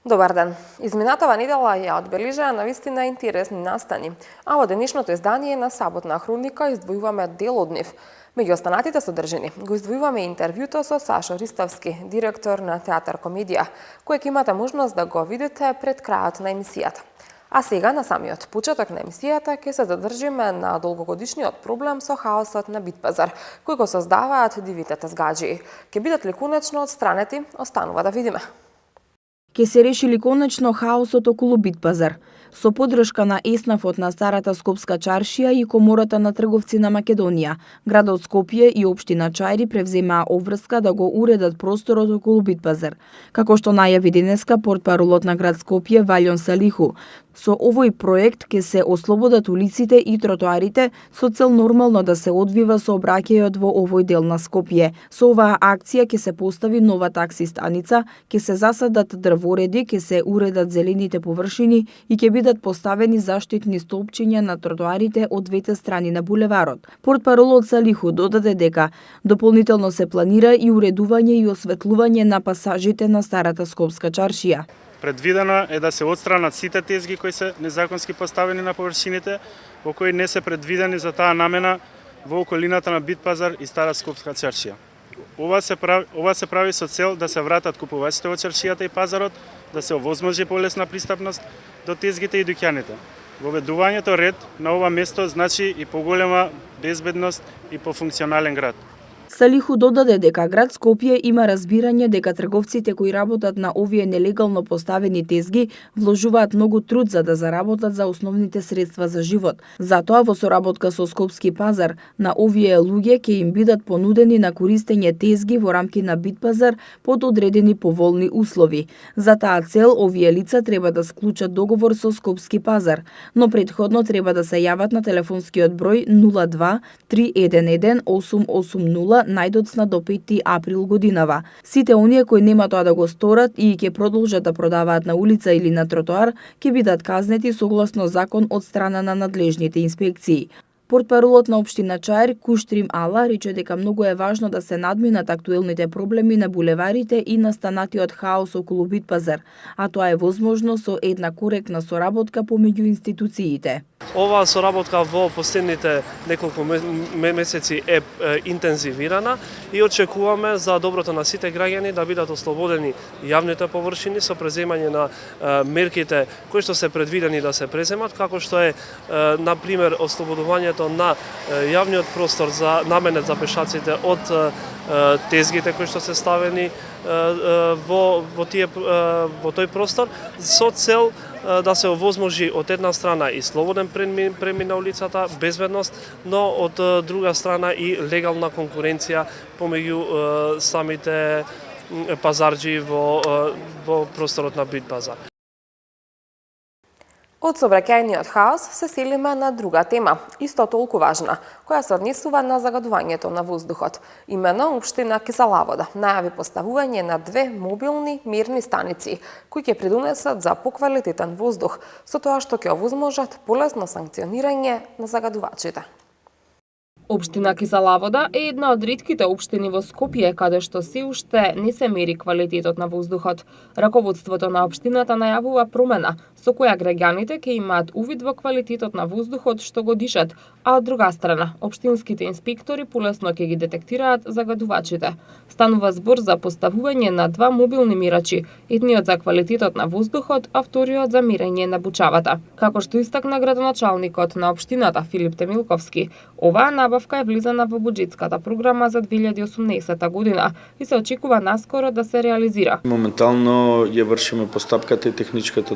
Добар ден. Изминатава недела ја одбележаа навистина интересни настани, а во денешното издание на Саботна хроника издвојуваме дел од нив. Меѓу останатите содржини го издвојуваме интервјуто со Сашо Ристовски, директор на Театар Комедија, кој ќе имате можност да го видите пред крајот на емисијата. А сега на самиот почеток на емисијата ќе се задржиме на долгогодишниот проблем со хаосот на Битпазар, кој го создаваат дивите тезгаџии. Ќе бидат ли конечно отстранети, останува да видиме. Ке се реши ли конечно хаосот околу Битпазар? Со поддршка на ЕСНАФот на Старата Скопска чаршија и Комората на трговци на Македонија, градот Скопје и општина Чајри превземаа обврска да го уредат просторот околу Битпазар. Како што најави денеска портпаролот на град Скопје Валјон Салиху, со овој проект ќе се ослободат улиците и тротоарите со цел нормално да се одвива сообраќајот во овој дел на Скопје. Со оваа акција ќе се постави нова такси станица, ќе се засадат дрвореди, ќе се уредат зелените површини и ќе бидат поставени заштитни столпчиња на тротоарите од двете страни на булеварот. Портпаролот Салиху додаде дека дополнително се планира и уредување и осветлување на пасажите на Старата Скопска чаршија. Предвидено е да се отстранат сите тезги кои се незаконски поставени на површините, во кои не се предвидени за таа намена во околината на Битпазар и Стара Скопска чаршија. Ова се прави со цел да се вратат купувачите во чаршијата и пазарот, да се овозможи полесна пристапност до тезгите и дуќаните. Воведувањето ред на ова место значи и поголема безбедност и пофункционален град. Салиху додаде дека град Скопје има разбирање дека трговците кои работат на овие нелегално поставени тезги вложуваат многу труд за да заработат за основните средства за живот. Затоа во соработка со Скопски пазар на овие луѓе ќе им бидат понудени на користење тезги во рамки на Битпазар под одредени поволни услови. За таа цел овие лица треба да склучат договор со Скопски пазар, но претходно треба да се јават на телефонскиот број 02 311 880 најдоцна до 5 април годинава. Сите оние кои нема тоа да го сторат и ќе продолжат да продаваат на улица или на тротоар, ќе бидат казнети согласно закон од страна на надлежните инспекции. Портпаролот на општина Чаир Куштрим Ала рече дека многу е важно да се надминат актуелните проблеми на булеварите и настанатиот хаос околу Битпазар, а тоа е возможно со една коректна соработка помеѓу институциите. Оваа соработка во последните неколку месеци е интензивирана и очекуваме за доброто на сите граѓани да бидат ослободени јавните површини со преземање на мерките кои што се предвидени да се преземат, како што е на пример ослободувањето на јавниот простор за наменет за пешаците од тезгите кои што се ставени во тој простор со цел да се овозможи од една страна и слободен премин на улицата, безбедност, но од друга страна и легална конкуренција помеѓу самите пазарџи во просторот на Битпазар. Од сообраќајниот хаос се селиме на друга тема, исто толку важна, која се однесува на загадувањето на воздухот. Имено општина Киселоводо најави поставување на 2 мобилни мерни станици, кои ќе придонесат за поквалитетен воздух, со тоа што ќе овозможат полесно санкционирање на загадувачите. Општина Киселоводо е една од ретките општини во Скопје каде што се уште не се мери квалитетот на воздухот. Раководството на општината најавува промена со која граѓаните ќе имаат увид во квалитетот на воздухот што го дишат, а од друга страна, општинските инспектори полесно ќе ги детектираат загадувачите. Станува збор за поставување на 2 мобилни мерачи, едниот за квалитетот на воздухот, а вториот за мерење на бучавата. Како што истакна градоначалникот на општината Филип Темилковски, оваа набавка е влизана во буџетската програма за 2018 година и се очекува наскоро да се реализира. Моментално ја вршиме постапката и техничката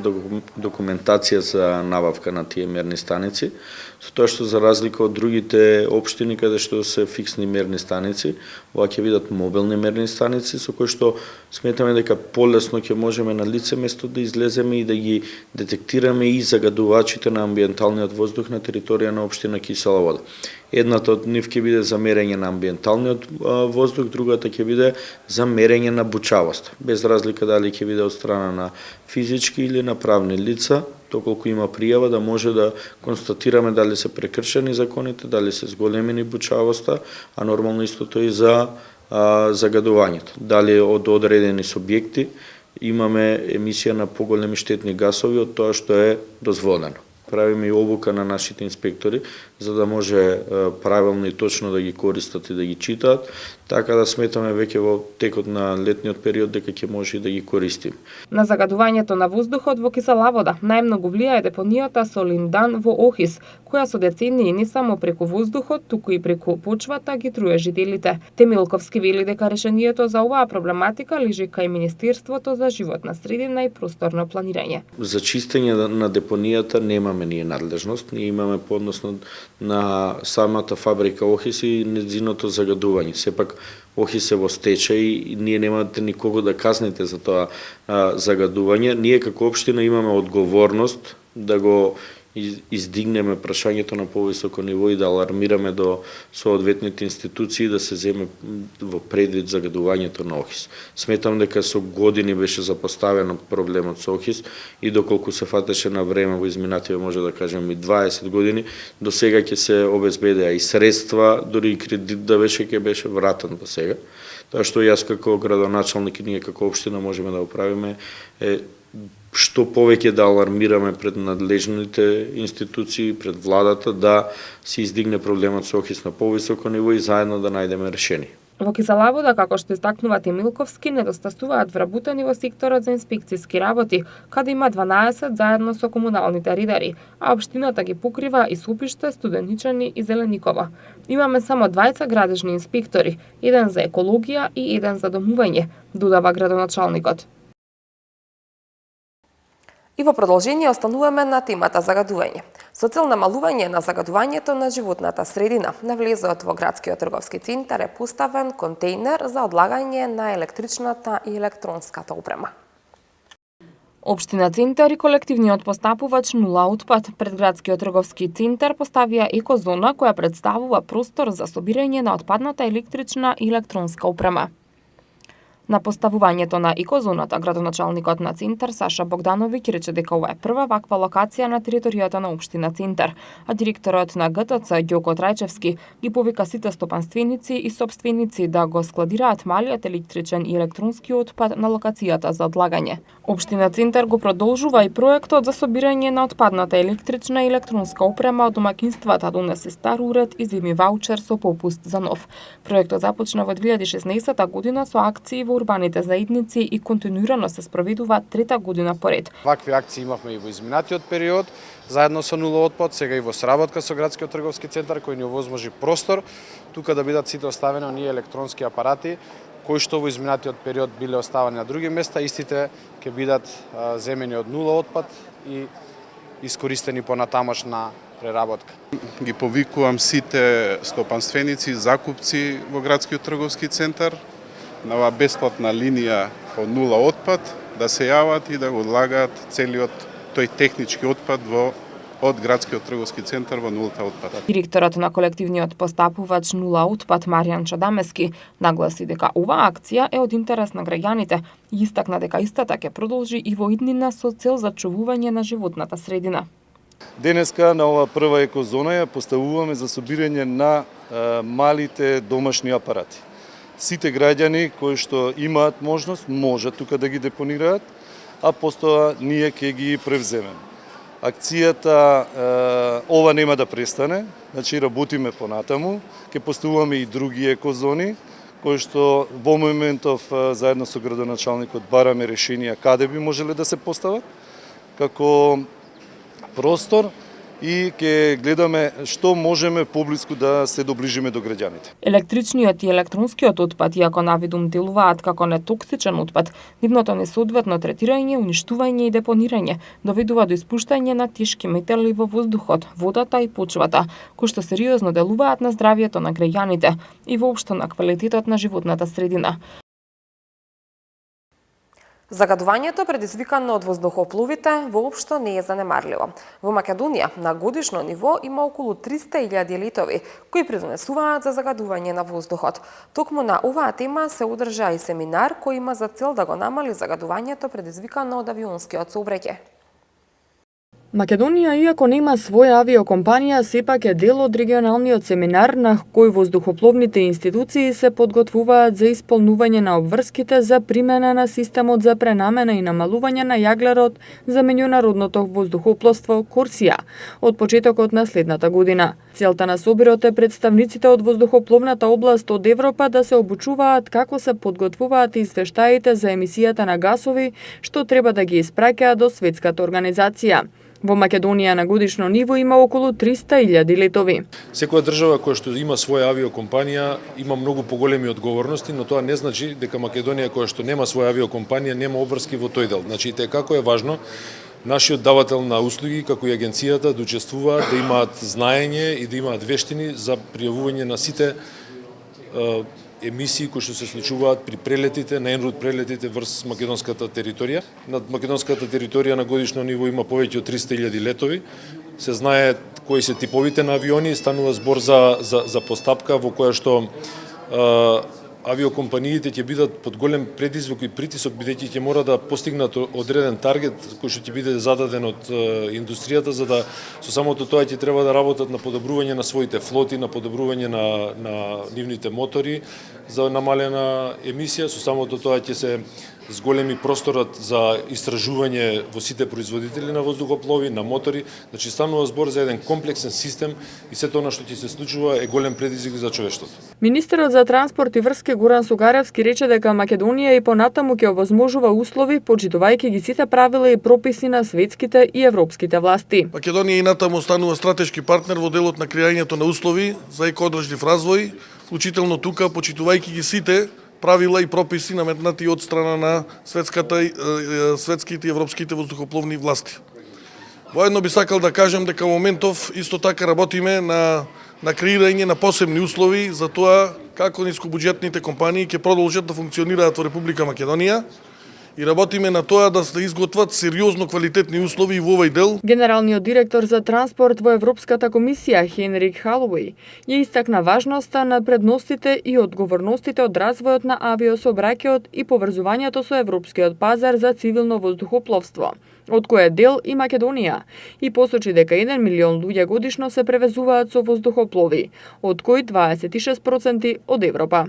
документација за набавка на тие мерни станици, со тоа што за разлика од другите општини каде што се фиксни мерни станици, ова ќе видат мобилни мерни станици со кои што сметаме дека полесно ќе можеме на лице место да излеземе и да ги детектираме и загадувачите на амбиенталниот воздух на територија на општина Киселоводо. Едната од нив ќе биде за мерење на амбиенталниот воздух, другата ќе биде за мерење на бучавост, без разлика дали ќе биде од страна на физички или на правни лица, доколку има пријава да може да констатираме дали се прекршени законите, дали се зголемени бучавоста, а нормално истото и за загадувањето. Дали од одредени субјекти имаме емисија на поголеми штетни гасови од тоа што е дозволено. Правиме и обука на нашите инспектори, за да може правилно и точно да ги користат и да ги читаат, така да сметаме веќе во текот на летниот период дека ќе може и да ги користим. На загадувањето на воздухот во кисела вода најмногу влијае депонијата со линдан во Охис, која со децении не само преку воздухот, туку и преку почвата ги труе жителите. Темилковски вели дека решението за оваа проблематика лежи кај Министерството за животна средина и просторно планирање. За чистење на депонијата немаме ние надлежност, ние имаме по однос на самата фабрика Охис и нејзиното загадување. Сепак Охис е во стечај и ние немате никого да казните за тоа загадување. Ние како општина имаме одговорност да го издигнеме прашањето на повисоко ниво и да алармираме до соодветните институции да се земе во предвид загадувањето на Охис. Сметам дека со години беше запоставено проблемот со Охис и доколку се фатеше на време во изминативе, може да кажем и 20 години, до сега ќе се обезбедеа и средства, дури и кредит да беше ќе беше вратен до сега. Тоа што јас како градоначалник и ние како општина можеме да го правиме е што повеќе да алармираме пред надлежните институции, пред владата, да се издигне проблемот со Охис на повисоко ниво и заедно да најдеме решение. Во кисела вода, како што истакнува Темилковски, недостасуваат вработени во секторот за инспекцијски работи, каде има 12 заедно со комуналните ридари, а општината ги покрива и Сопиште, Студеничани и Зелениково. Имаме само 20 градежни инспектори, еден за екологија и еден за домување, додава градоначалникот. И во продолжение остануваме на темата загадување. Со цел намалување на загадувањето на животната средина, на влезот во градскиот трговски центар е поставен контејнер за одлагање на електричната и електронската опрема. Општина Центар и колективниот постапувач Нула отпад пред градскиот трговски центар поставија екозона која представува простор за собирање на отпадната електрична и електронска опрема. На поставувањето на екозоната, градоначалникот на Центар Саша Богдановиќ рече дека ова е прва ваква локација на територијата на општина Центар, а директорот на ГТЦ Ѓоко Трајчевски ги повика сите стопанственици и сопственици да го складираат малиот електричен и електронски отпад на локацијата за одлагање. Општина Центар го продолжува и проектот за собирање на отпадната електрична и електронска опрема од домаќинствата, донесе стар уред и земи ваучер со попуст за нов. Проектот започна во 2016 година со акции во урбаните заедници и континуирано се спроведува трета година поред. Вакви акции имавме и во изминатиот период, заедно со Нула отпад, сега и во сработка со градскиот трговски центар кој ни овозможи простор тука да бидат сите оставени оние електронски апарати кои што во изминатиот период биле оставени на други места, истите ќе бидат земени од Нула отпад и искористени понатамошна преработка. Ги повикувам сите стопанственици, закупци во градскиот трговски центар на оваа бесплатна линија по Нула отпад да се јават и да го одлагаат целиот тој технички отпад од градскиот трговски центар во нулата отпад. Директорот на колективниот постапувач Нула отпад Маријан Чадамески нагласи дека оваа акција е од интерес на граѓаните и истакна дека истата ќе продолжи и во иднина со цел зачувување на животната средина. Денеска на ова прва екозона ја поставуваме за собирање на малите домашни апарати. Сите граѓани кои што имаат можност, можат тука да ги депонираат, а постоја ние ќе ги превземеме. Акцијата ова нема да престане, значи работиме понатаму, ќе поставуваме и други екозони, кои што во моментов заедно со градоначалникот бараме решенија каде би можеле да се постават, како простор, и ќе гледаме што можеме поблиску да се доближиме до граѓаните. Електричниот и електронскиот отпад, иако навидум делуваат како нетоксичен отпад, нивното несоодветно третирање, уништување и депонирање доведува до испуштање на тешки метали во воздухот, водата и почвата, кои што сериозно делуваат на здравјето на граѓаните и воопшто на квалитетот на животната средина. Загадувањето предизвикано од воздухопловите воопшто не е занемарливо. Во Македонија на годишно ниво има околу 300.000 литови кои придонесуваат за загадување на воздухот. Токму на оваа тема се одржа и семинар кој има за цел да го намали загадувањето предизвикано од авионскиот сообраќај. Македонија, иако нема своја авиокомпанија, сепак е дел од регионалниот семинар на кој воздухопловните институции се подготвуваат за исполнување на обврските за примена на системот за пренамена и намалување на јаглерод за меѓународното воздухопловство Корсија од почетокот на следната година. Целта на собирот е представниците од воздухопловната област од Европа да се обучуваат како се подготвуваат извештаите за емисијата на гасови што треба да ги испраќаат до светската организација. Во Македонија на годишно ниво има околу 300.000 летови. Секоја држава која што има своја авиокомпанија има многу поголеми одговорности, но тоа не значи дека Македонија која што нема своја авиокомпанија нема обврски во тој дел. Значи како е важно нашиот давател на услуги, како и агенцијата, да учествуваат, да имаат знаење и да имаат вештини за пријавување на сите емисии кои што се случуваат при прелетите, на енрут прелетите врз македонската територија. Над македонската територија на годишно ниво има повеќе од 300.000 летови. Се знае кои се типовите на авиони, станува збор за постапка во која што авиокомпаниите ќе бидат под голем предизвик и притисок, бидејќи ќе мора да постигнат одреден таргет кој што ќе биде зададен од индустријата, за да со самото тоа ќе треба да работат на подобрување на своите флоти, на подобрување на нивните мотори за намалена емисија. Со самото тоа ќе се зголеми просторот за истражување во сите производители на воздухоплови, на мотори. Значи станува збор за еден комплексен систем и сето она што ќе се случува е голем предизвик за човештвото. Министерот за транспорт и врски Горан Сугаревски рече дека Македонија и понатаму ќе овозможува услови почитувајќи ги сите правила и прописи на светските и европските власти. Македонија и натаму станува стратешки партнер во делот на креањето на услови за екоодржлив развој, вклучително тука почитувајќи ги сите правила и прописи наметнати од страна на светските и европските воздухопловни власти. Воедно би сакал да кажем дека во моментов исто така работиме на креирање на посебни услови за тоа како нискобуџетните компании ќе продолжат да функционираат во Република Македонија и работиме на тоа да се изготват сериозно квалитетни услови и во овој дел. Генералниот директор за транспорт во Европската комисија Хенрик Халоуи ја истакна важноста на предностите и одговорностите од развојот на авиосообраќајот и поврзувањето со европскиот пазар за цивилно воздухопловство, од кој е дел и Македонија, и посочи дека 1 милион луѓе годишно се превезуваат со воздухоплови, од кои 26% од Европа.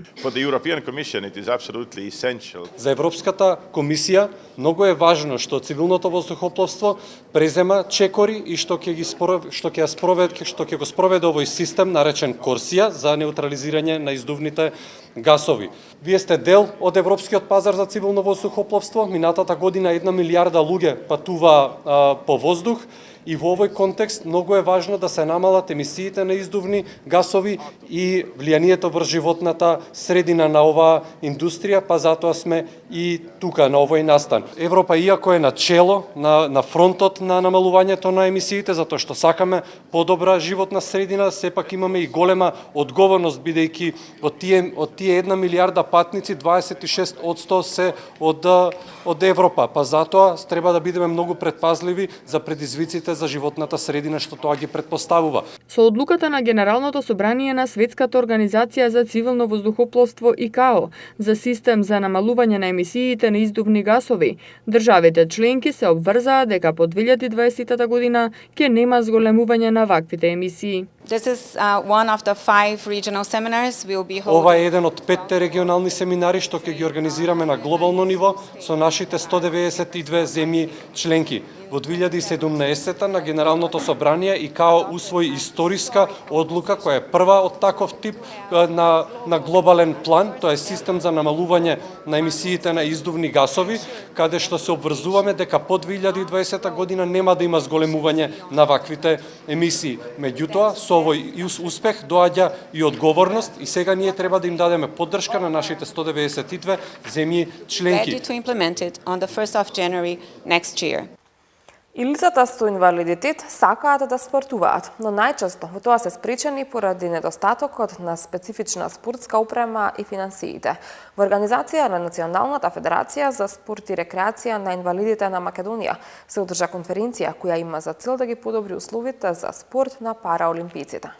За Европската комисија многу е важно што цивилното воздухопловство презема чекори и што ќе го спроведе овој систем наречен Корсија за неутрализирање на издувните гасови. Вие сте дел од европскиот пазар за цивилно воздухопловство. Минатата година 1 милиарда луѓе патува по воздух. И во овој контекст многу е важно да се намалат емисиите на издувни гасови и влијанието врз животната средина на оваа индустрија, па затоа сме и тука на овој настан. Европа иако е на чело на фронтот на намалувањето на емисиите, затоа што сакаме подобра животна средина, сепак имаме и голема одговорност бидејќи од тие 1 милиарда патници 26% се од Европа, па затоа треба да бидеме многу предпазливи за предизвиците за животната средина што тоа ги предпоставува. Со одлуката на Генералното собрание на Светската организација за цивилно воздухопловство ИКАО за систем за намалување на емисиите на издувни гасови, државите членки се обврзаа дека по 2020 година ќе нема зголемување на ваквите емисии. Ова е еден од 5 регионални семинари што ќе ги организираме на глобално ниво со нашите 192 земји членки. Во 2017 на Генералното собрание ИКАО усвои историска одлука која е прва од таков тип на глобален план, тоа е систем за намалување на емисиите на издувни гасови, каде што се обврзуваме дека по 2020 година нема да има зголемување на ваквите емисии. Меѓутоа, со овој успех доаѓа и одговорност и сега ние треба да им дадеме поддршка на нашите 192 земји членки. И лицата со инвалидитет сакаат да спортуваат, но најчесто во тоа се спречени поради недостатокот на специфична спортска опрема и финансиите. Во организација на Националната федерација за спорт и рекреација на инвалидите на Македонија се одржа конференција која има за цел да ги подобри условите за спорт на параолимпиците.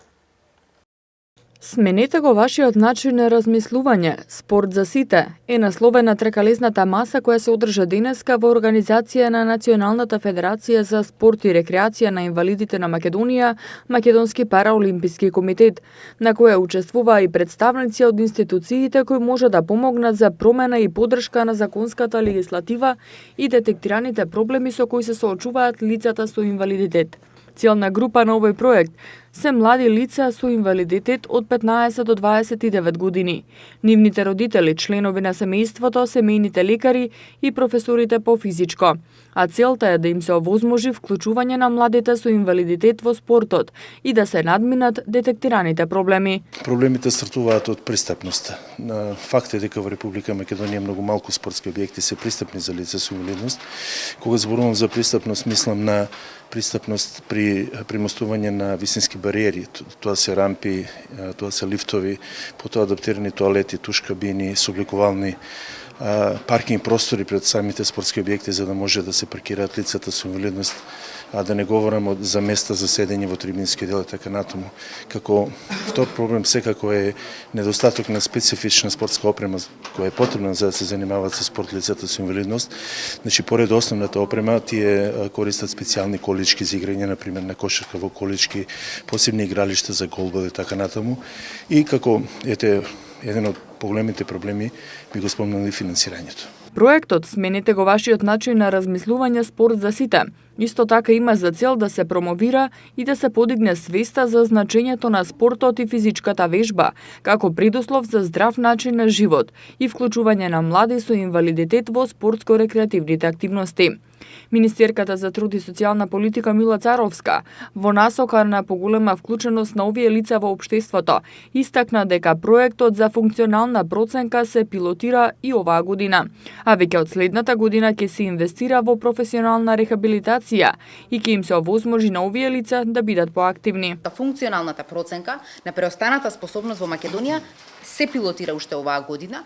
Сменете го вашиот начин на размислување. Спорт за сите е насловена тркалезната маса која се одржа денеска во организација на Националната федерација за спорт и рекреација на инвалидите на Македонија, Македонски параолимписки комитет, на која учествуваа и представници од институциите кои може да помогнат за промена и поддршка на законската легислатива и детектираните проблеми со кои се соочуваат лицата со инвалидитет. Целна група на овој проект се млади лица со инвалидитет од 15 до 29 години. Нивните родители, членови на семејството, семејните лекари и професорите по физичко. А целта е да им се овозможи вклучување на младите со инвалидитет во спортот и да се надминат детектираните проблеми. Проблемите стартуваат од пристапноста. Факт е дека во Република Македонија многу малку спортски објекти се пристапни за лица со инвалидност. Кога зборувам за пристапност, мислам на пристапност при премостување на висински бариери. Тоа се рампи, тоа се лифтови, потоа адаптирани тоалети, туш кабини, собликувални паркинг простори пред самите спортски објекти за да може да се паркираат лицата со инвалидност, а да не говорам за места за седење во трибински дел и така натаму. Како втор проблем секако е недостаток на специфична спортска опрема која е потребна за да се занимаваат со спорт лицата со инвалидност. Значи, поред основната опрема, тие користат специјални колички за играње, например на кошарка во колички, посебни игралишта за голбал и така натаму. И како еден од поголемите проблеми би го спомнали финансирањето. Проектот "Сменете го вашиот начин на размислување спорт за сите" исто така има за цел да се промовира и да се подигне свеста за значењето на спортот и физичката вежба, како предуслов за здрав начин на живот и вклучување на млади со инвалидитет во спортско-рекреативните активности. Министерката за труд и социјална политика Мила Царовска, во насока на поголема вклученост на овие лица во општеството, истакна дека проектот за функционална проценка се пилотира и оваа година, а веќе од следната година ќе се инвестира во професионална рехабилитација и ќе им се овозможи на овие лица да бидат поактивни. Функционалната проценка на преостаната способност во Македонија се пилотира уште оваа година.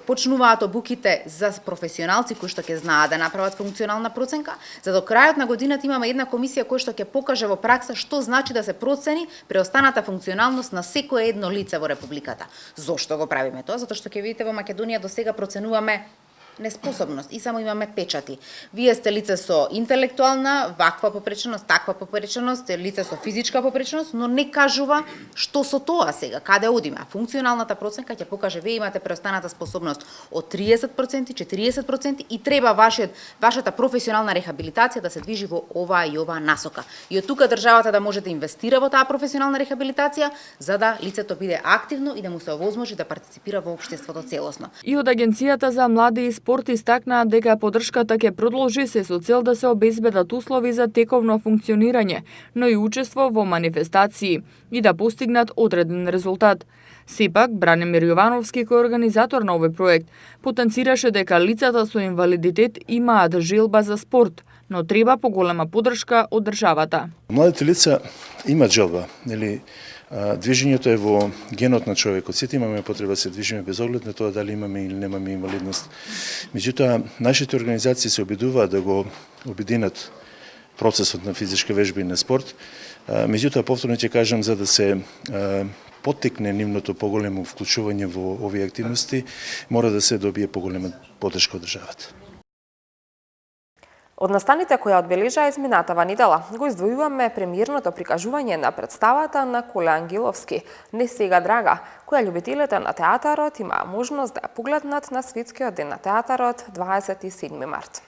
Почнуваат обуките за професионалци кои што ќе знаат да направат функционална проценка, за до крајот на годината имаме една комисија која што ќе покаже во пракса што значи да се процени преостаната функционалност на секое едно лице во републиката. Зошто го правиме тоа? Затоа што ќе видите во Македонија досега проценуваме неспособност и само имаме печати. Вие сте лице со интелектуална, ваква попреченост, таква попреченост, лице со физичка попреченост, но не кажува што со тоа сега, каде одиме. А функционалната проценка ќе покаже вие имате преостаната способност од 30%, 40% и треба вашата професионална рехабилитација да се движи во оваа и оваа насока. И од тука државата да може да инвестира во таа професионална рехабилитација за да лицето биде активно и да му се овозможи да партиципира во општеството целосно. И од Агенцијата за млади и спорт истакнаа дека поддршката ќе продолжи се со цел да се обезбедат услови за тековно функционирање, но и учество во манифестации и да постигнат одреден резултат. Сепак, Бранимир Јовановски, кој организатор на овој проект, потенцираше дека лицата со инвалидитет имаат желба за спорт, но треба поголема поддршка од државата. Младите лица имаат желба, нели? Движењето е во генот на човекот. Сите имаме потреба да се движиме без оглед на тоа дали имаме или немаме инвалидност. Меѓутоа, нашите организации се обидуваат да го обединат процесот на физичка вежба и на спорт. Меѓутоа, повторно ќе кажам, за да се поттекне нивното поголемо вклучување во овие активности, мора да се добие поголема поддршка од државата. Од настаните која одбележаа изминатава недела, го издвојуваме премиерното прикажување на представата на Коле Ангеловски "Не сега драга", која љубителите на театарот имаа можност да ја погледнат на Светскиот ден на театарот 27 март.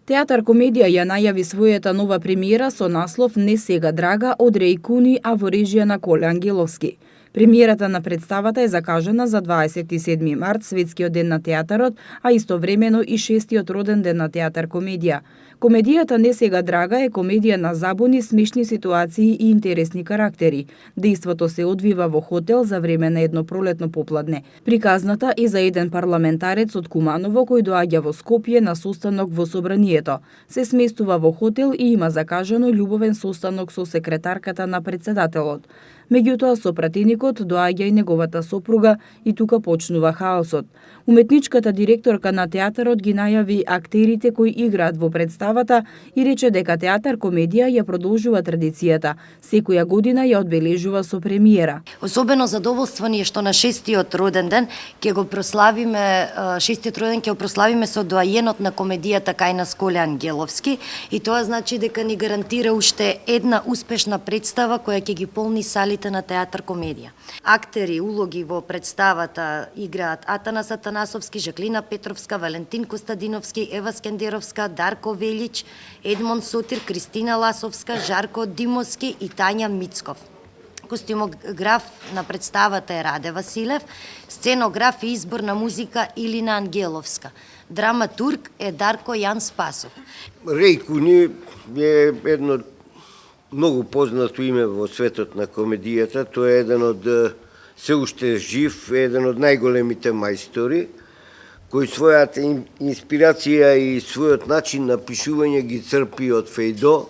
Театар комедија ја најави својата нова премиера со наслов "Не сега драга" од Реј Куни, а во режија на Коле Ангеловски. Премиерата на представата е закажана за 27 март, Светскиот ден на театарот, а истовремено и 6-тиот роден ден на театар комедија. Комедијата "Не сега драга" е комедија на забуни, смешни ситуации и интересни карактери. Дејството се одвива во хотел за време на едно пролетно попладне. Приказната е за еден парламентарец од Куманово кој доаѓа во Скопје на состанок во собранието. Се сместува во хотел и има закажано љубовен состанок со секретарката на председателот. Меѓутоа, со пратеникот доаѓа и неговата сопруга и тука почнува хаосот. Уметничката директорка на театарот ги најави актерите кои играат во представа представата и рече дека театар комедија ја продолжува традицијата. Секоја година ја одбележува со премиера. Особено задоволство ни е што на 6-тиот роден ден ќе го прославиме, 6-тиот роден ќе го прославиме со доајенот на комедијата кај нас Коле Ангеловски, и тоа значи дека ни гарантира уште една успешна представа која ќе ги полни салите на театар комедија. Актери, улоги во представата играат Атанас Атанасовски, Жаклина Петровска, Валентин Костадиновски, Ева Скендеровска, Дарко Велич, Едмон Сотир, Кристина Ласовска, Жарко Димовски и Тања Мицков. Костюмограф на представата е Раде Василев, сценограф и избор на музика Илина Ангеловска. Драматург е Дарко Јан Спасов. Рејкуни е едно многу познато име во светот на комедијата. Тој е еден од, се уште жив, еден од најголемите мајстори, кој својата инспирација и својот начин на пишување ги црпи од Фејдо.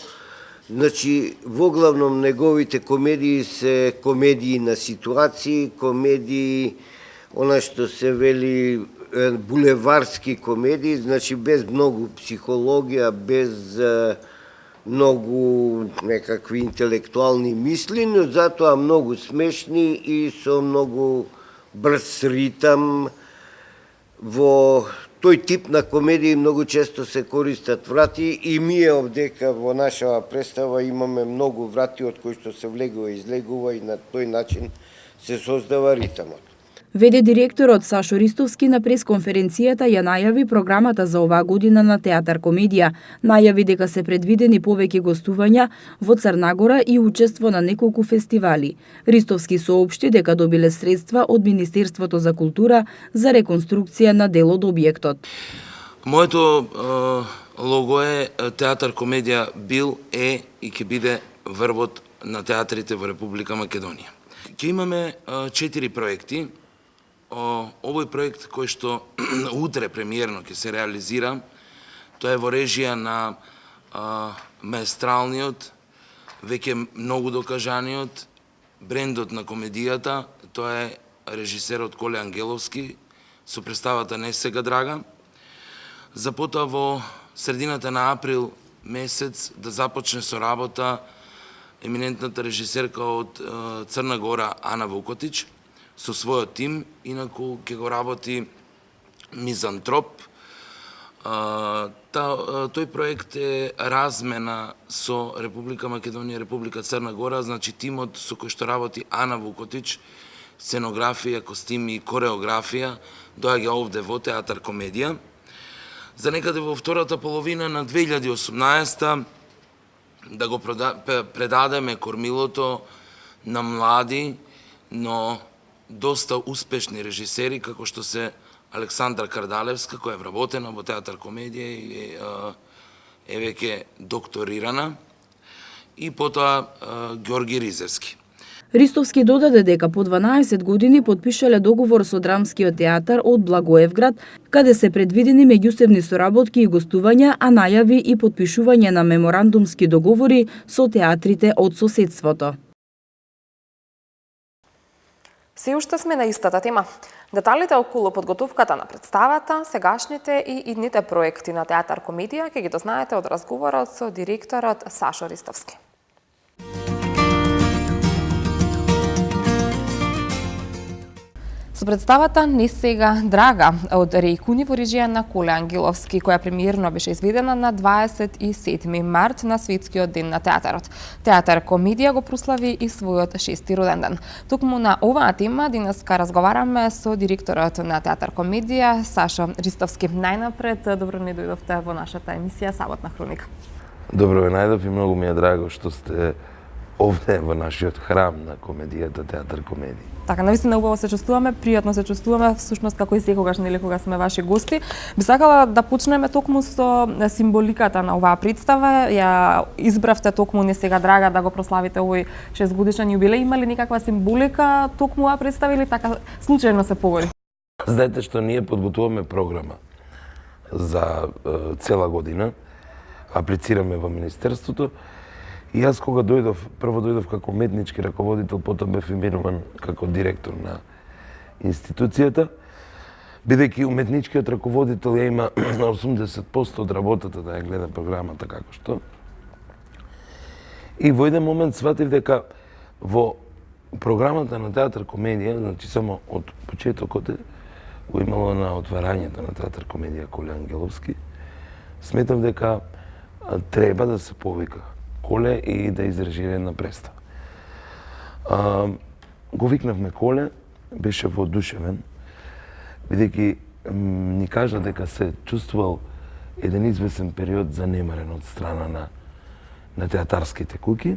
Значи, воглавном неговите комедии се комедии на ситуации, комедии, она што се вели булеварски комедии, значи без многу психологија, без многу некакви интелектуални мисли, но затоа многу смешни и со многу брз ритам. Во тој тип на комедии многу често се користат врати и ние овдека во нашава представа имаме многу врати од кои што се влегува и излегува и на тој начин се создава ритамот. Веде директорот Сашо Ристовски на пресконференцијата ја најави програмата за оваа година на театар комедија. Најави дека се предвидени повеќе гостувања во Црна Гора и учество на неколку фестивали. Ристовски соопшти дека добиле средства од Министерството за култура за реконструкција на дел од објектот. Моето лого е театар комедија бил, е и ќе биде врвот на театрите во Република Македонија. Ќе имаме 4 проекти. Овој проект кој што утре премиерно ќе се реализира, тоа е во режија на маестралниот, веќе многу докажаниот брендот на комедијата, тоа е режисерот Коле Ангеловски со представата Не сега драга. За потоа во средината на април месец да започне со работа еминентната режисерка од Црна Гора Ана Вукотич со својот тим, инаку ќе го работи Мизантроп. Тој проект е размена со Република Македонија и Република Црна Гора, значи тимот со кој што работи Ана Вукотич, сценографија, костими и кореографија, доаѓа овде во театар комедија. За некаде во втората половина на 2018 да го предадеме кормилото на млади, но доста успешни режисери, како што се Александра Кардалевска, која е вработена во театар комедија и е веќе докторирана, и потоа Ѓорги Ризерски. Ристовски додаде дека по 12 години потпишале договор со Драмскиот театар од Благоевград, каде се предвидени меѓусебни соработки и гостувања, а најави и потпишување на меморандумски договори со театрите од соседството. Се уште сме на истата тема. Деталите околу подготовката на представата, сегашните и идните проекти на театар комедија ќе ги дознаете од разговорот со директорот Сашо Ристовски. Со представата Не сега драга од Рејкуни во режија на Коле Ангеловски, која премиерно беше изведена на 27 март на Светскиот ден на театарот. Театар комедија го прослави и својот 6-ти роден ден. Токму на оваа тема денеска разговараме со директорот на театар комедија Сашо Ристовски. Најнапред, добро не дојдовте во нашата емисија Саботна хроника. Добро ве најдов и многу ми е драго што сте овде во нашиот храм на комедијата театар комедија. Така, навистина убаво се чувствуваме, пријатно се чувствуваме, всушност како и секогаш, нели, кога сме ваши гости. Би сакала да почнеме токму со символиката на оваа представа. Ја избравте токму Не сега драга да го прославите овој 6-годишен јубилеј. Има ли некаква символика токму оваа представа или така случајно се поголи? Знаете што ние подготуваме програма за цела година, аплицираме во Министерството. И јас кога прво дојдов како уметнички раководител, потоа бев именуван како директор на институцијата. бидејќи уметничкиот раководител ја има 80% од работата да ја гледа програмата како што. И во еден момент сватив дека во програмата на театар комедија, значи само од почетокот го имало на отварањето на театар комедија Коле Ангеловски, сметав дека треба да се повика Коле и да изрежира една представа. Го викнавме Коле, беше воодушевен, бидејќи ни кажа дека се чувствувал еден извесен период занемарен од страна на театарските куќи.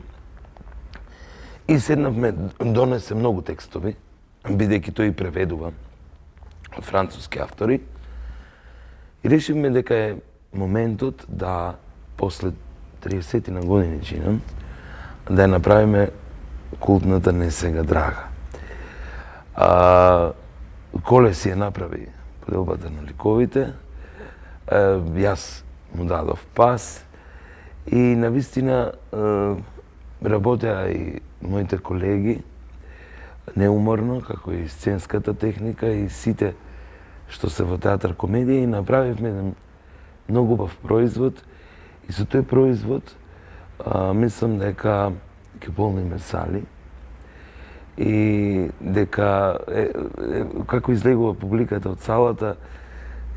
И седнавме, донесе многу текстови, бидејќи тој преведува од француски автори. И решивме дека е моментот да, после 30 на години чинам, да ја направиме култната Не сега драга. Коле си ја направи поделбата на ликовите, јас му дадов пас и навистина работеа и моите колеги неуморно, како и сценската техника и сите што се во театар комедија, и направивме еден многу убав производ и со тој производ мислам дека ќе полниме сали и дека како излегува публиката од салата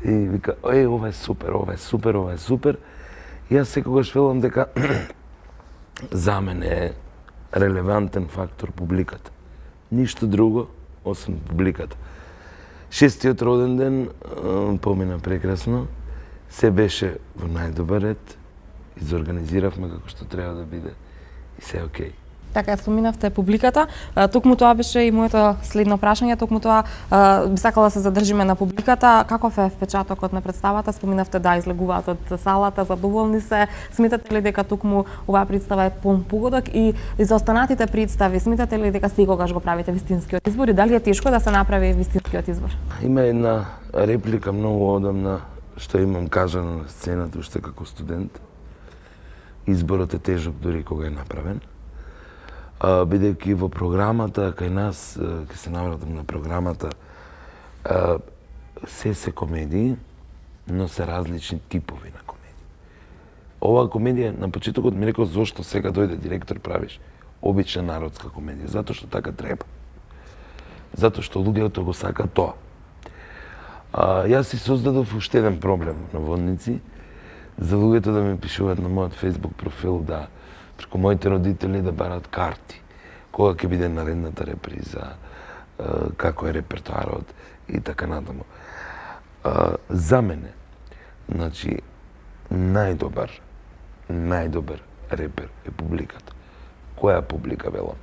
и вика, ова е супер, ова е супер, ова е супер. И јас секогаш велам дека за мене е релевантен фактор публиката. Ништо друго, освен публиката. 6-тиот роден ден помина прекрасно, се беше во најдобар ред, изорганизиравме како што треба да биде и се окей. Така, споминавте публиката, токму тоа беше и моето следно прашање, токму тоа би сакала да се задржиме на публиката. Каков е впечатокот на представата? Споминавте да излегуваат од салата, задоволни се. Сметате ли дека токму оваа представа е полн погодок и за останатите представи, сметате ли дека секогаш го правите вистинскиот избор и дали е тешко да се направи вистинскиот избор? Има една реплика многу одамна што имам кажано на сцената уште како студент. Изборот е тежок дури кога е направен. Бидејќи во програмата, кај нас, ќе се навратам на програмата, се комедии, но се различни типови на комедии. Оваа комедија, на почетокот ми рекол, зошто сега дојде директор правиш обична народска комедија? Затоа што така треба. Затоа што луѓето го сака тоа. Јас си создадов уште еден проблем на водници, за луѓето да ми пишуваат на мојот Facebook профил да преку моите родители да барат карти, кога ќе биде наредната реприза, како е репертоарот и така натаму. За мене, значи, најдобар репер е публиката. Која публика велам?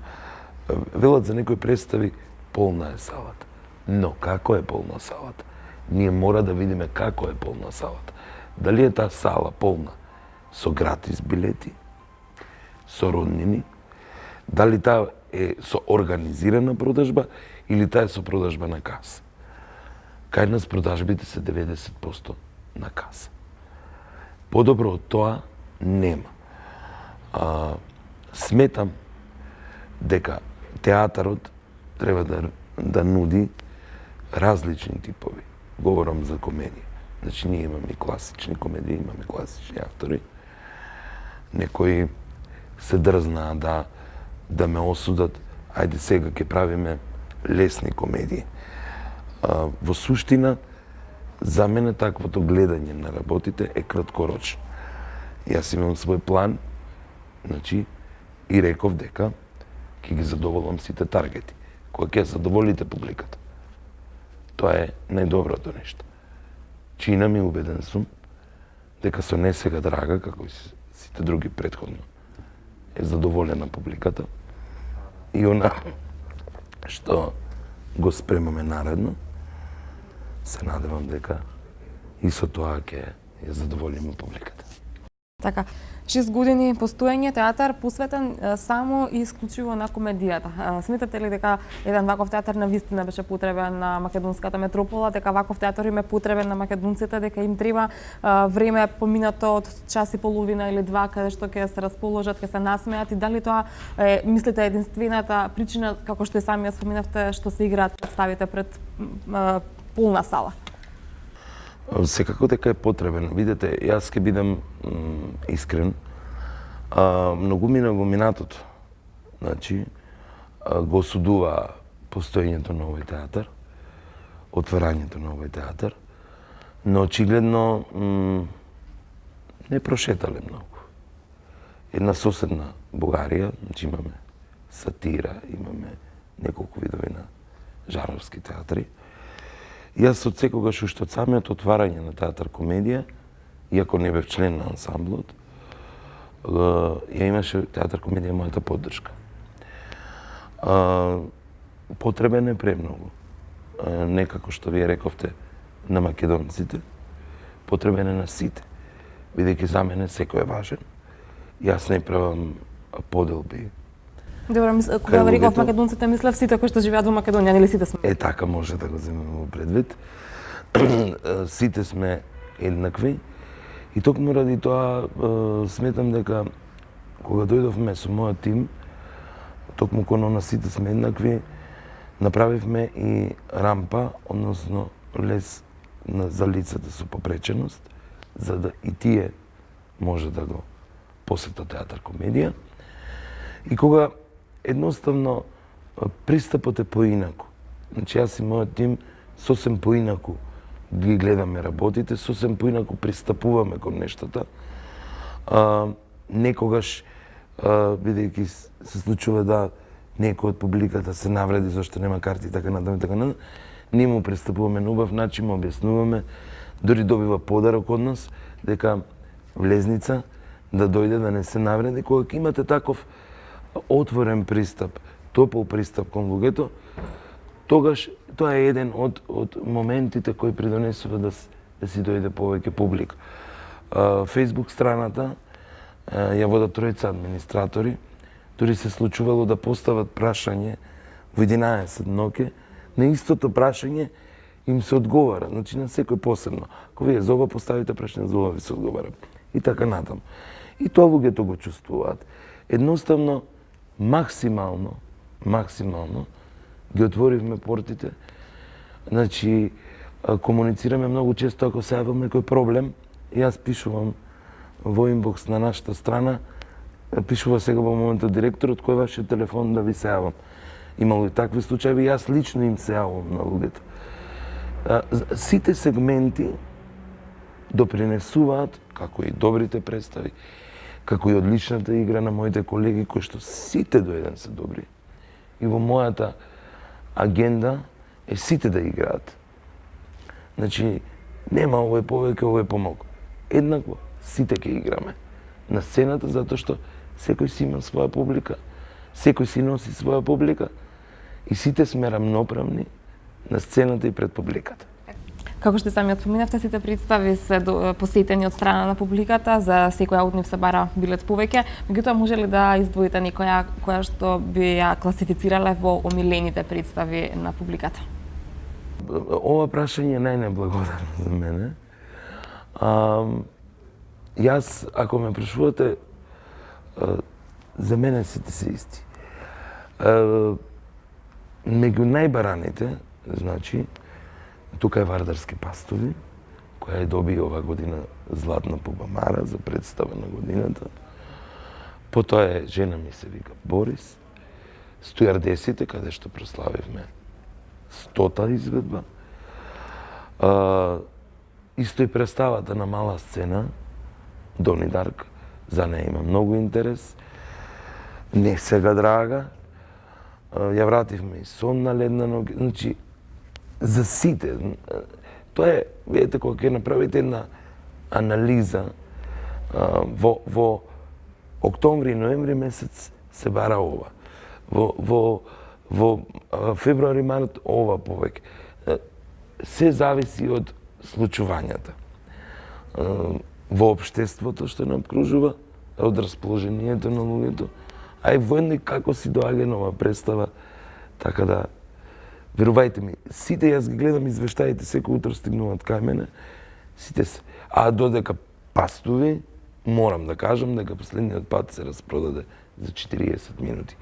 Велат за некои представи полна е салата. Но како е полна салата? Ние мора да видиме како е полна салата. Дали е таа сала полна со гратис билети, со роднини, дали таа е со организирана продажба или таа е со продажба на каса. Кај нас продажбите се 90% на каса. Подобро од тоа нема. Сметам дека театарот треба да нуди различни типови. Говорам за комедија. Значи, ние имаме класични комедии, имаме класични автори. Некои се дрзнаа да ме осудат, ајде сега ќе правиме лесни комедии. Во суштина, за мене таквото гледање на работите е краткорочно. Јас имам свој план, значи, и реков дека ќе ги задоволам сите таргети. Кога ќе задоволите публиката. Тоа е најдоброто нешто. Чинам и убеден сум дека со Не сега драга, како и сите други претходно, е задоволена публиката. И она што го спремаме наредно, се надевам дека и со тоа ќе ја задоволиме публиката. Така, 6 години постоење театар посветен само и исклучиво на комедијата. Сметате ли дека еден ваков театар навистина беше потребен на македонската метропола, дека ваков театар им е потребен на македонците, дека им треба време поминато од час и половина или два, каде што ќе се расположат, ќе се насмеат, и дали тоа е, мислите, единствената причина, како што и сами ја споминавте, што се играат представите пред полна сала? Секако дека е потребен. Видете, јас ќе бидам искрен. Многу минатото. Значи, го осудува постоењето на овој театар, отварањето на овој театар, но очигледно не прошетале многу. Една соседна Бугарија, значи имаме сатира, имаме неколку видови на жаровски театри. Јас од секогаш уште од самиот отварање на театар комедија, иако не бев член на ансамблот, ја имаше театар комедија мојата поддршка. Потребен е премногу. Некако што вие рековте на македонците, потребен е на сите. Бидејќи за мене секој е важен. Јас не правам поделби. Добро, кога реков македонците, мислев сите кои што живеат во Македонија, нели сите сме? Така може да го земеме во предвид. Сите сме еднакви. И токму ради тоа сметам дека кога дојдовме со мојот тим, токму кон на сите сме еднакви, направивме и рампа, односно лез за лицата со попреченост, за да и тие може да го посетат театар комедија. И кога едноставно пристапот е поинаку. Значи јас и мојот тим сосем поинаку ги гледаме работите, сосем поинаку пристапуваме кон нештата. Некогаш, бидејќи се случува да некој од публиката се навреди зашто нема карти и така натаму, ние му пристапуваме на убав начин, му објаснуваме, дури добива подарок од нас, дека влезница да дојде да не се навреди. Кога имате таков отворен пристап, топол пристап кон луѓето, тогаш тоа е еден од моментите кои придонесува да си дојде повеќе публика. Фејсбук страната ја водат тројца администратори, дури се случувало да постават прашање во 11 ноќе, на истото прашање им се одговара, значи на секој посебно. Ако вие за ова поставите прашање, за ова ви се одговара. И така натаму. И тоа луѓето го чувствуваат. Едноставно, максимално ги отворивме портите. Значи, комуницираме многу често ако се јавам некој проблем. Јас пишувам во инбокс на нашата страна, пишува сега во моментот директорот кој е вашиот телефон да ви се јавам. Имало и такви случаи, јас лично им се јавам на луѓето. Сите сегменти допринесуваат, како и добрите представи, како и одличната игра на моите колеги, кои што сите до еден се добри. И во мојата агенда е сите да играат. Значи, нема овој повеќе, овој помалку. Еднакво, сите ќе играме на сцената, затоа што секој си има своја публика, секој си носи своја публика и сите сме рамноправни на сцената и пред публиката. Како што самиот споминавте, сите представи се посетени од страна на публиката, за секоја од нив се бара билет повеќе. Меѓутоа, може ли да издвоите некоја која што би ја класифицирале во омилените представи на публиката? Ова прашање е најнеблагодарно за мене. Јас, ако ме прашувате, за мене сите се исти. Меѓу најбараните, значи, тука е Вардарски пастови, која ја доби ова година Златна пубамара за представа на годината. Потоа е Жена ми се вика Борис, Стојардесите, каде што прославивме 100-та изведба. Исто и представата на мала сцена, Дони Дарк, за неја има многу интерес. Не сега драга. Ја вративме и Сон на ледна ноќ. Значи, за сите. Тоа е, видите, кога ќе направите една анализа, во октомври и ноември месец се бара ова. Во февруари, март ова повеќе. Се зависи од случувањата. Во општеството што не обкружува, од расположението на луѓето, а и воедно како си доаѓа нова представа, така да, верувајте ми, сите јас ги гледам извештаите, секој утро стигнуваат кај мене, сите се. А додека пастови, морам да кажам дека последниот пат се распродаде за 40 минути.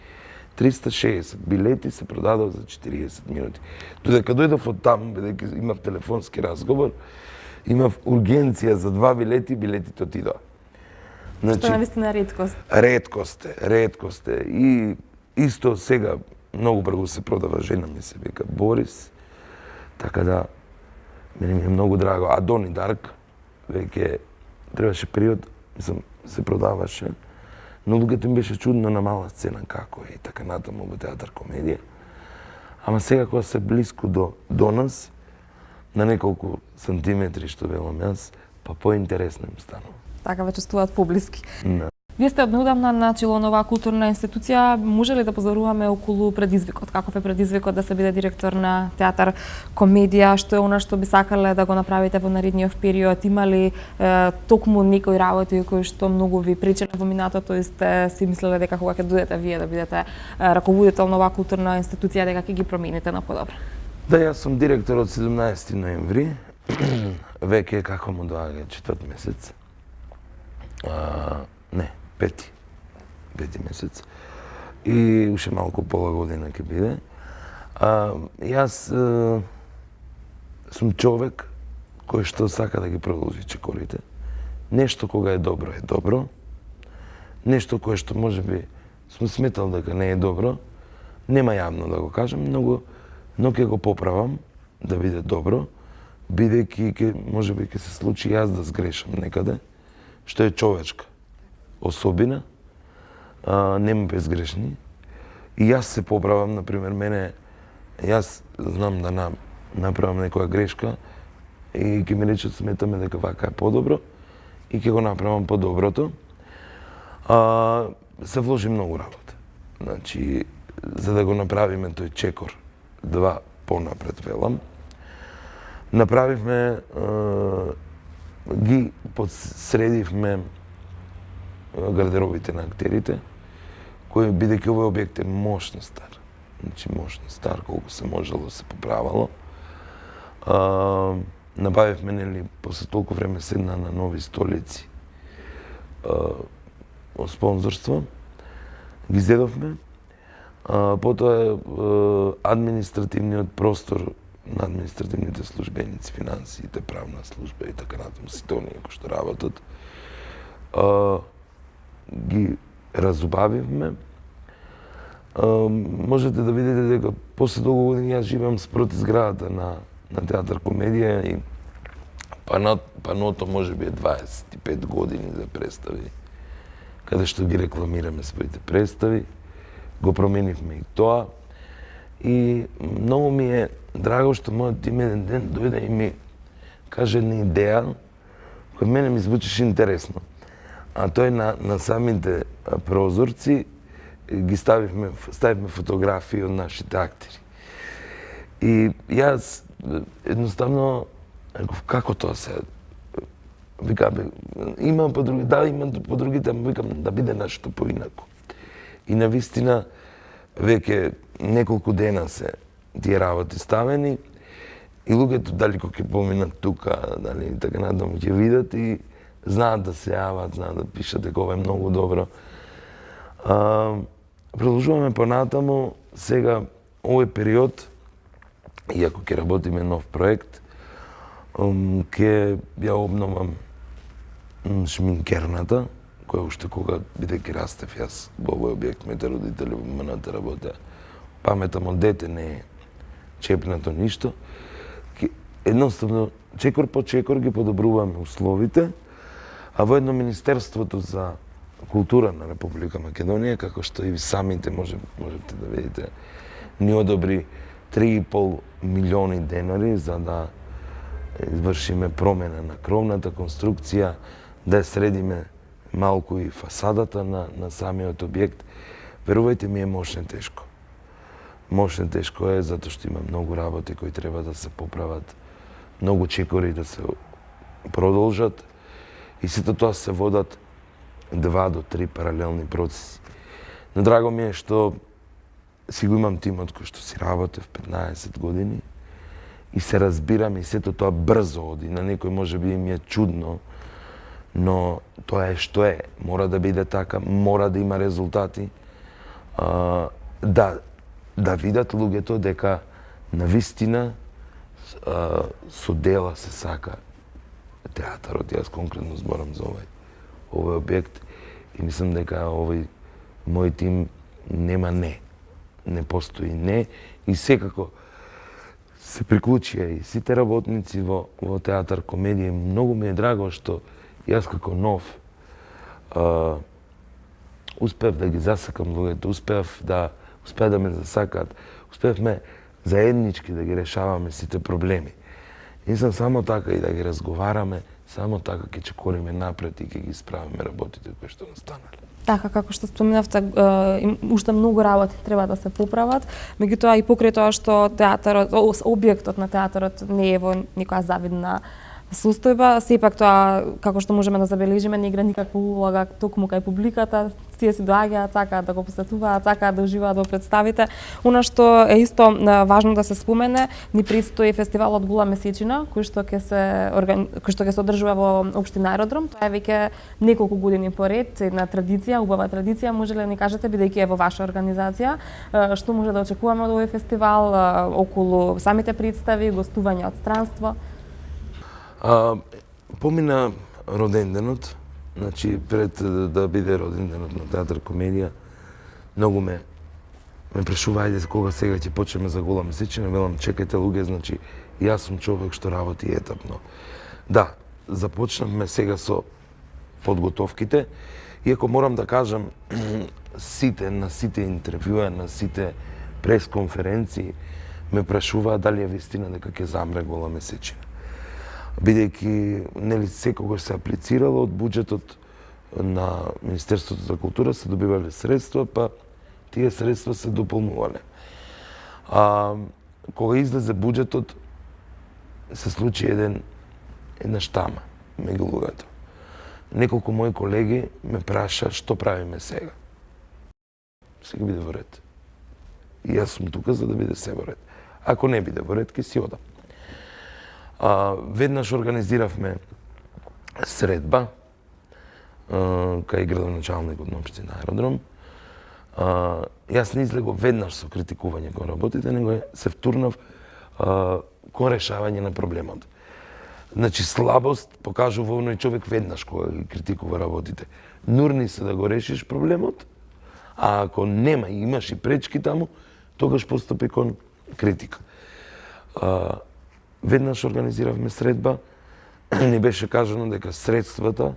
360 билети се продадоа за 40 минути. Додека дојдов од таму, бидејќи имав телефонски разговор, Имав ургенција за 2 билети, билетите отидоа. Што е навистина реткост. Реткост е. И исто сега многу брзо се продава, жена ми се вика Борис. Така да, мене ми е многу драго. А Дони Дарк, веќе требаше период, мислам, се продаваше. Но луѓето им беше чудно на мала сцена како е и така натаму во театар комедија. Ама сега кога се блиску до нас, на неколку сантиметри што велам јас, па поинтересно им станува. Така ве чувствуваат поблиски. Да. Вие сте однеодамна начело на оваа културна институција. Може ли да позоруваме околу предизвикот? Каков е предизвикот да се биде директор на театар комедија? Што е она што би сакале да го направите во наредниот период? Има ли токму некои работи кои што многу ви пречеле во минатото и сте си мислеле дека кога ќе дојдете вие да бидете раководител на оваа културна институција дека ќе ги промените на подобро? Да, јас сум директор од 17 ноември. Веќе како му доаѓа 4 месец. Не, пети месец. И уште малку пола година ќе биде. Јас сум човек кој што сака да ги продолжи чекорите. Нешто кога е добро. Нешто кое што можеби сум сметал дека не е добро, нема јавно да го кажам, но ќе го поправам да биде добро, бидејќи можеби ќе се случи јас да сгрешам некаде, што е човечка особина, нема безгрешни. И јас се поправам, например, јас знам да направам некоја грешка и ќе ми речат сметаме дека вака е подобро и ќе го направам подоброто. Се вложи многу работа. Значи, за да го направиме тој чекор, 2 понапред велам, направивме, ги подсредивме гардеробите на актерите, кои бидејќи овој објект е мощно стар. Значи, мощно стар, колку се можело се поправало. Набавивме, нели, после толку време седна на нови столици о спонзорство. Ги зедовме. Потоа административниот простор на административните службеници, финансиите, правна служба и така натаму, сите оние кои што работат, ги разубавивме. Можете да видите дека после долго години јас живеам спроти зградата на театар комедија и паното можеби е 25 години за представи, каде што ги рекламираме своите представи. Го променивме и тоа. И многу ми е драго што мојот тим еден ден дојде и ми каже една идеја која мене ми звучеше интересно. А тој на самите прозорци ги ставивме фотографии од нашите актери. И јас едноставно како тоа се викам, има по други, да, има по другите, викам да биде нешто поинако. И навистина веќе неколку дена се тие работи ставени и луѓето дали кога ќе поминат тука, дали така натаму ќе видат и знаат да се јават, знаат да пишат дека ова е многу добро. Продолжуваме понатаму, сега овој период, иако ќе работиме нов проект, ќе ја обновам шминкерната, која уште кога бидејќи растев јас во овој објект, моите родители во МНТ работеа. Паметам од дете не е чепнато ништо. Едноставно, чекор по чекор ги подобруваме условите, а воедно Министерството за култура на Република Македонија, како што и самите можете да видите, ни одобри 3,5 милиони денари за да извршиме промена на кровната конструкција, да ја средиме малку и фасадата на самиот објект. Верувајте ми е мошно тешко. Мошно тешко е затоа што има многу работи кои треба да се поправат, многу чекори да се продолжат и сето тоа се водат 2 до 3 паралелни процеси. Но драго ми е што си го имам тимот кој што си работев 15 години и се разбирам и сето тоа брзо оди. На некој можеби им е чудно, но тоа е што е. Мора да биде така, мора да има резултати. Да видат луѓето дека навистина со дела се сака театарот, јас конкретно зборам за овој објект и мислам дека овој мој тим нема не постои не и секако се приклучија и сите работници во театар комедија. Многу ми е драго што јас како нов успеав да ги засакам луѓето, успеав да ме засакаат, успеавме заеднички да ги решаваме сите проблеми. Мислам само така и да ги разговараме, само така ќе чекориме напред и ќе ги исправиме работите кои што настанале. Така, како што споминавте, уште многу работи треба да се поправат, меѓутоа и покрај тоа што театарот, објектот на театарот не е во никоја завидна состојба, сепак тоа, како што можеме да забележиме, не игра никаква улога токму кај публиката, тие си доаѓаат, сакаат да го посетуваат, сакаат да уживаат во представите. Она што е исто важно да се спомене, ни предстои фестивалот Гула месечина, кој што ќе се одржува во општина Аеродром. Тоа е веќе неколку години поред, една традиција, убава традиција, може ли да ни кажете, бидејќи е во ваша организација, што може да очекуваме од овој фестивал околу самите представи, гостување од странство? Помина роденденот, значи пред да биде роденденот на театар комедија, многу ме прашува ајде кога сега ќе почнеме за Гула месечина, велам чекајте луѓе, значи јас сум човек што работи етапно. Да, започнавме сега со подготовките, иако морам да кажам на сите интервјуа, на сите пресконференции ме прашуваат дали е вистина дека ќе замре Гула месечина. Бидејќи нели секогаш се аплицирало од буџетот на Министерството за култура, се добивале средства, па тие средства се дополнувале. Кога излезе буџетот, се случи една штама меѓу луѓето. Неколку мои колеги ме праша што правиме сега. Сега биде во ред. И јас сум тука за да биде се во ред. Ако не биде во ред, ќе си одам. Веднаш организиравме средба кај градоначалникот на општина Аеродром. Јас не излегов веднаш со критикување кон работите, него се втурнав кон решавање на проблемот. Значи, слабост покажува оној човек веднаш кога ги критикува работите. Нурни се да го решиш проблемот, а ако нема и имаш и пречки таму, тогаш постапи кон критика. Веднаш организиравме средба, ни беше кажано дека средствата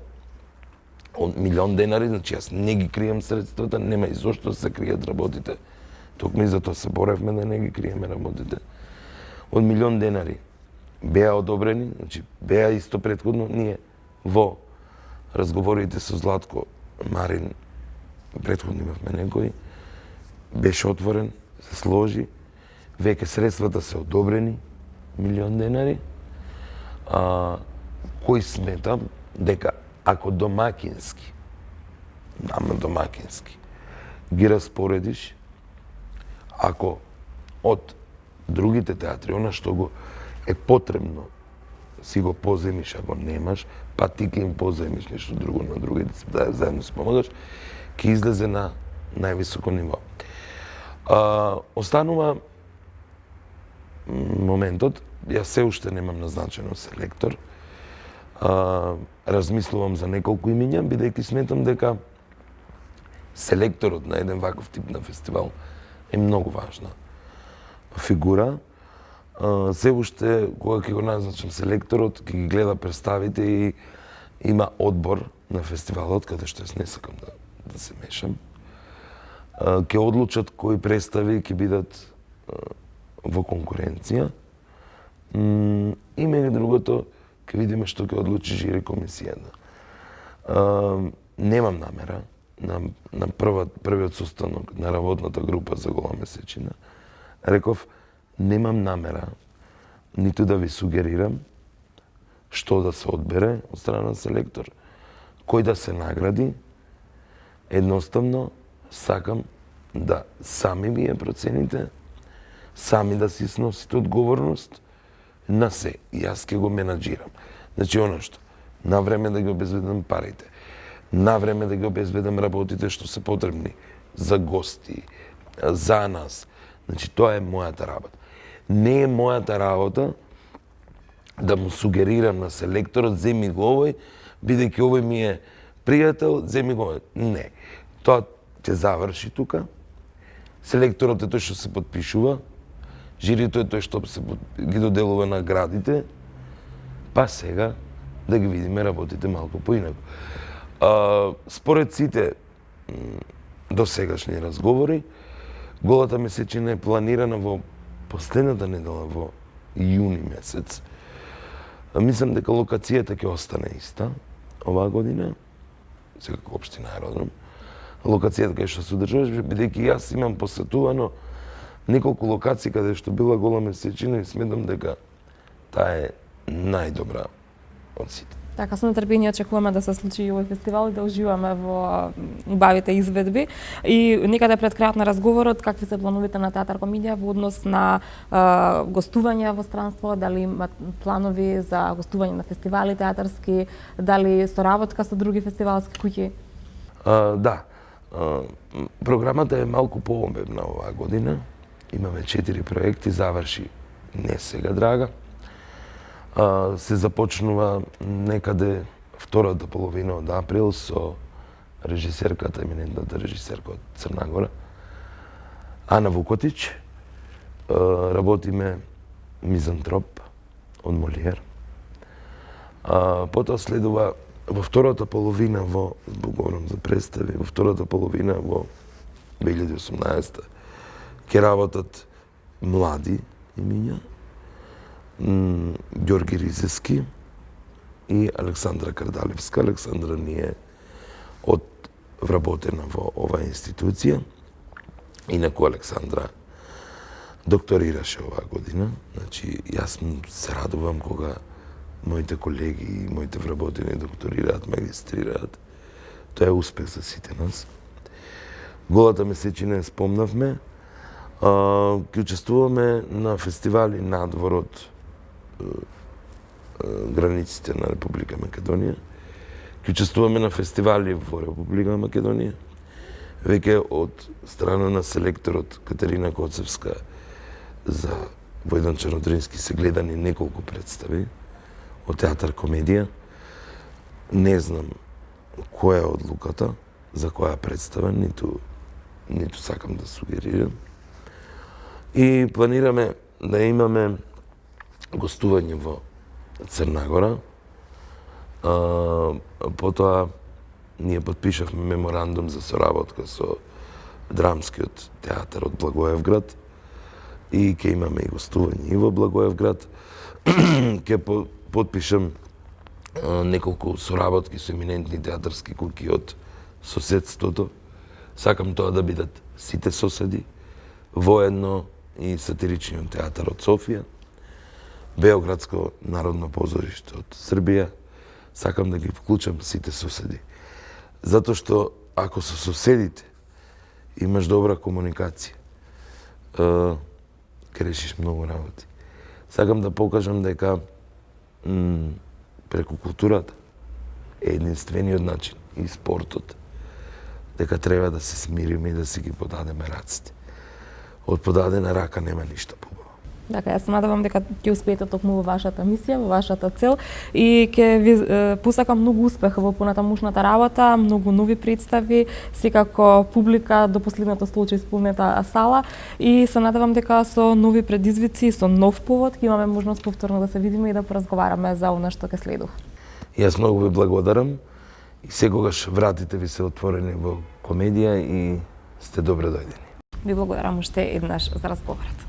од 1 милион денари, значи јас не ги кријам средствата, нема и зошто се кријат работите. Токму и за тоа се боревме да не ги криеме работите. Од 1 милион денари беа одобрени, значи беа исто претходно ние во разговорите со Златко Марин, претходно имавме некои, беше отворен, се сложи, веќе средствата се одобрени, 1 милион денари, кој сметам дека ако домакински ги распоредиш, ако од другите театри, она што го е потребно, си го поземиш, ако немаш, па ти ќе им поземиш нешто друго на другите, да заедно се помагаш, ќе излезе на највисоко ниво. Останува моментот, јас се уште немам назначено селектор, размислувам за неколку имиња, бидејќи сметам дека селекторот на еден ваков тип на фестивал е многу важна фигура. Се уште, кога ќе го назначам селекторот, ќе ги гледа представите и има одбор на фестивалот, каде што јас не сакам да се мешам. Ќе одлучат кои представи ќе бидат во конкуренција. И меѓу другото, ќе видиме што ќе одлучи жири комисијата. Немам намера на првиот состанок на работната група за Гула месечина. Реков, немам намера ниту да ви сугерирам што да се одбере од страна на селектор, кој да се награди. Едноставно сакам да сами вие процените, сами да си сносите одговорност на се. Јас ќе го менаџирам. Значи, оно што, на време да ги обезбедам парите, на време да ги обезбедам работите што се потребни за гости, за нас. Значи, тоа е мојата работа. Не е мојата работа да му сугерирам на селекторот, земи го овој, бидејќи овој ми е пријател, земи го овој. Не. Тоа ќе заврши тука. Селекторот е тој што се подпишува, жирито е тој што ги доделува наградите, па сега да ги видиме работите малку поинаку. Според сите досегашни разговори, голата месечина е планирана во последната недела во јуни месец. Мислам дека локацијата ќе остане иста оваа година, секако општина Аеродром. Локацијата кај што се одржуваше, бидејќи јас имам посетувано неколку локации каде што била гола месечина и сметам дека таа е најдобра од сите. Така, со нетрпение очекуваме да се случи и овој фестивал и да уживаме во убавите изведби. И некаде пред крајот на разговорот, какви се плановите на Театар Комедија во однос на гостување во странство, дали имат планови за гостување на фестивали театарски, дали соработка со други фестивалски куќи? Да. Програмата е малку пообемна оваа година. Имаме 4 проекти, заврши не сега драга. Се започнува некаде втората половина од април со режисерката, еминентната режисерка од Црна Гора, Ана Вукотич. Работиме Мизантроп од Молиер. Потоа следува во втората половина говорам за представи, во втората половина во 2018 ќе работат млади имиња, Ѓорги Ризески и Александра Кардалевска. Александра ни е вработена во оваа институција. Инаку Александра докторираше оваа година. Значи, јас се радувам кога моите колеги и моите вработени докторираат, магистрираат. Тоа е успех за сите нас. Голата месечина ја спомнавме. Ќе учествуваме на фестивали надвор од границите на Република Македонија. Ќе учествуваме на фестивали во Република Македонија. Веќе од страна на селекторот Катерина Коцевска за Војдан Чернодрински се гледани неколку представи од Театар Комедија. Не знам која е одлуката, за која представа, ниту сакам да сугерирам. И планираме да имаме гостување во Црна Гора. Потоа ние подпишавме меморандум за соработка со Драмскиот театар од Благоевград и ќе имаме и гостување и во Благоевград. Ќе подпишам неколку соработки со еминентни театарски куќи од соседството. Сакам тоа да бидат сите соседи, воедно и сатиричниот театар од Софија, Београдско народно позориште од Србија. Сакам да ги вклучам сите соседи. Затоа што ако со соседите имаш добра комуникација, ќе решиш многу работи. Сакам да покажам дека преку културата е единствениот начин и спортот, дека треба да се смириме и да си ги подадеме раците. Од подадена рака нема ништо побаво. Така, јас се надевам дека ќе успеете токму во вашата мисија, во вашата цел и ќе ви посакам многу успех во понатамушната работа, многу нови представи, секако публика до последното случај исполнета сала и се надевам дека со нови предизвици, со нов повод ќе имаме можност повторно да се видиме и да поразговараме за она што ќе следува. Јас многу ви благодарам и секогаш вратите ви се отворени во Комедија и сте добре дојдени. Ви благодарам уште еднаш за разговорот.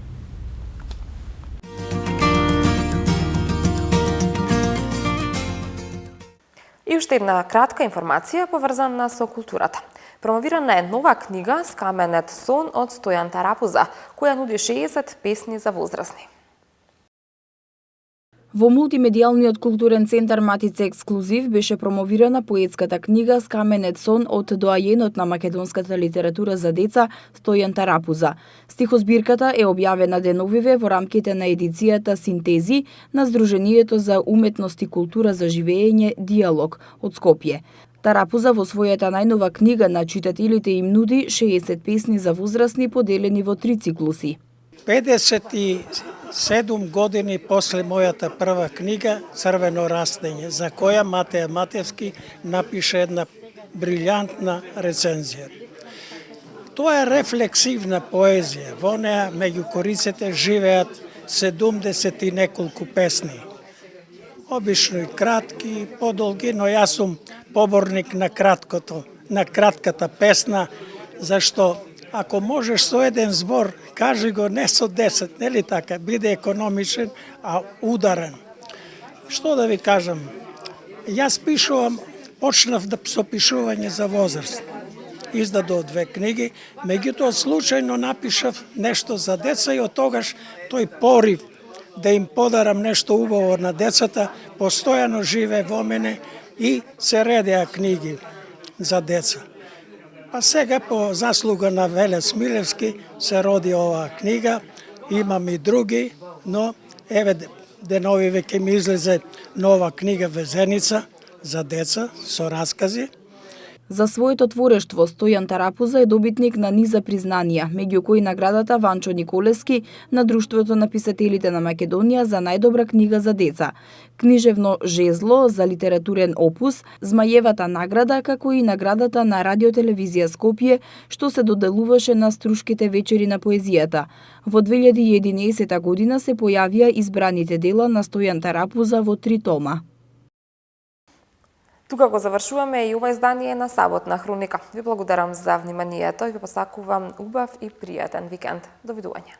И уште една кратка информација поврзана со културата. Промовирана е нова книга Скаменет сон од Стојан Тарапуза, која нуди 60 песни за возрастни. Во мултимедијалниот културен центар Матица Ексклузив беше промовирана поетската книга Скаменет сон од доајенот на македонската литература за деца Стојан Тарапуза. Стихозбирката е објавена деновиве во рамките на едицијата Синтези на Сдруженијето за уметност и култура за живење Диалог од Скопје. Тарапуза во својата најнова книга на читателите им нуди 60 песни за возрастни поделени во 3 циклуси. 50 7 години после мојата прва книга Црвено растење, за која Матеја Матевски напише една брилјантна рецензија. Тоа е рефлексивна поезија. Во неа меѓу кориците живеат 70 и неколку песни. Обично и кратки, подолги, но јас сум поборник на кратката песна, зашто ако можеш со еден збор, кажи го не со 10, нели така, биде економичен, а ударен. Што да ви кажам, јас пишувам, почнав со пишување за возраст. Издадов 2 книги, меѓутоа случајно напишав нешто за деца и од тогаш тој порив да им подарам нешто убаво на децата, постојано живе во мене и се редеа книги за деца. А сега по заслуга на Веле Смилевски се роди оваа книга, имам и други, но еве денови веќе ми излезе нова книга Везеница за деца со раскази. За своето творештво Стојан Тарапуза е добитник на низа признанија, меѓу кои наградата Ванчо Николевски на Друштвото на писателите на Македонија за најдобра книга за деца, книжевно жезло за литературен опус, Змајевата награда, како и наградата на Радиотелевизија Скопје, што се доделуваше на Струшките вечери на поезијата. Во 2011 година се појавија избраните дела на Стојан Тарапуза во 3 тома. Тука го завршуваме и ова издание на Саботна хроника. Ви благодарам за вниманието и ви посакувам убав и пријатен викенд. Довидување.